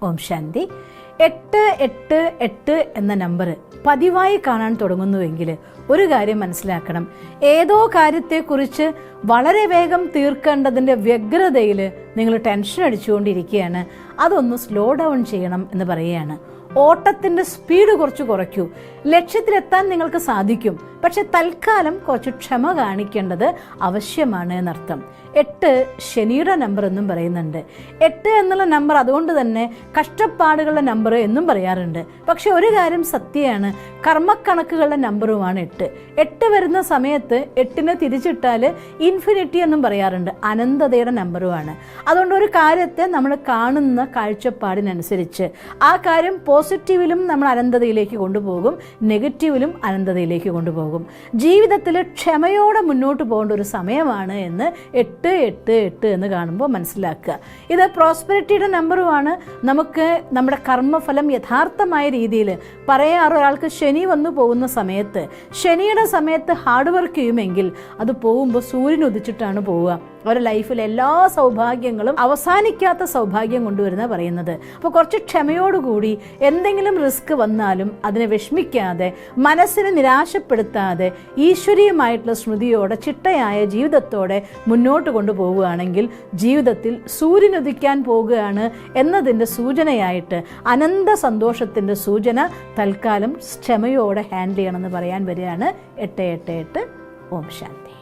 ഓം ശാന്തി. 888 എന്ന നമ്പർ പതിവായി കാണാൻ തുടങ്ങുന്നുവെങ്കിൽ ഒരു കാര്യം മനസ്സിലാക്കണം. ഏതോ കാര്യത്തെക്കുറിച്ച് വളരെ വേഗം തീർക്കേണ്ടതിൻ്റെ വ്യഗ്രതയിൽ നിങ്ങൾ ടെൻഷൻ അടിച്ചുകൊണ്ടിരിക്കുകയാണ്. അതൊന്ന് സ്ലോ ഡൗൺ ചെയ്യണം എന്ന് പറയുകയാണ്. ഓട്ടത്തിൻ്റെ സ്പീഡ് കുറച്ച് കുറയ്ക്കൂ. ലക്ഷ്യത്തിലെത്താൻ നിങ്ങൾക്ക് സാധിക്കും, പക്ഷെ തൽക്കാലം കുറച്ച് ക്ഷമ കാണിക്കേണ്ടത് ആവശ്യമാണ് എന്നർത്ഥം. 8 ശനിയുടെ നമ്പർ എന്നും പറയുന്നുണ്ട്. 8 എന്നുള്ള നമ്പർ അതുകൊണ്ട് തന്നെ കഷ്ടപ്പാടുകളുടെ നമ്പർ എന്നും പറയാറുണ്ട്. പക്ഷെ ഒരു കാര്യം സത്യമാണ്, കർമ്മക്കണക്കുകളുടെ നമ്പറുമാണ് 8. 8 വരുന്ന സമയത്ത് 8നെ തിരിച്ചിട്ടാൽ ഇൻഫിനിറ്റി എന്നും പറയാറുണ്ട്, അനന്തതയുടെ നമ്പറുമാണ്. അതുകൊണ്ട് ഒരു കാര്യത്തെ നമ്മൾ കാണുന്ന കാഴ്ചപ്പാടിനനുസരിച്ച് ആ കാര്യം പോസിറ്റീവിലും നമ്മൾ അനന്തതയിലേക്ക് കൊണ്ടുപോകും, നെഗറ്റീവിലും അനന്തതയിലേക്ക് കൊണ്ടുപോകും. ജീവിതത്തിൽ ക്ഷമയോടെ മുന്നോട്ട് പോകേണ്ട ഒരു സമയമാണ് എന്ന് 888 എന്ന് കാണുമ്പോൾ മനസ്സിലാക്കുക. ഇത് പ്രോസ്പെരിറ്റിയുടെ നമ്പറുമാണ്. നമുക്ക് നമ്മുടെ കർമ്മഫലം യഥാർത്ഥമായ രീതിയിൽ പറയാറ്, ഒരാൾക്ക് ശനി വന്നു പോകുന്ന സമയത്ത്, ശനിയുടെ സമയത്ത് ഹാർഡ് വർക്ക് ചെയ്യുമെങ്കിൽ അത് പോകുമ്പോൾ സൂര്യൻ ഉദിച്ചിട്ടാണ് പോവുക. അവരുടെ ലൈഫിൽ എല്ലാ സൗഭാഗ്യങ്ങളും അവസാനിക്കാത്ത സൗഭാഗ്യം കൊണ്ടുവരുന്ന പറയുന്നത്. അപ്പോൾ കുറച്ച് ക്ഷമയോടുകൂടി എന്തെങ്കിലും റിസ്ക് വന്നാലും അതിനെ വിഷമിക്കാതെ, മനസ്സിനെ നിരാശപ്പെടുത്താതെ, ഈശ്വരീയമായിട്ടുള്ള സ്മൃതിയോടെ ചിട്ടയായ ജീവിതത്തോടെ മുന്നോട്ട് കൊണ്ടുപോവുകയാണെങ്കിൽ ജീവിതത്തിൽ സൂര്യൻ ഉദിക്കാൻ പോകുകയാണ് എന്നതിൻ്റെ സൂചനയായിട്ട്, അനന്ത സന്തോഷത്തിൻ്റെ സൂചന തൽക്കാലം ക്ഷമയോടെ ഹാൻഡിൽ ചെയ്യണമെന്ന് പറയാൻ വരികയാണ് 888. ഓം ശാന്തി.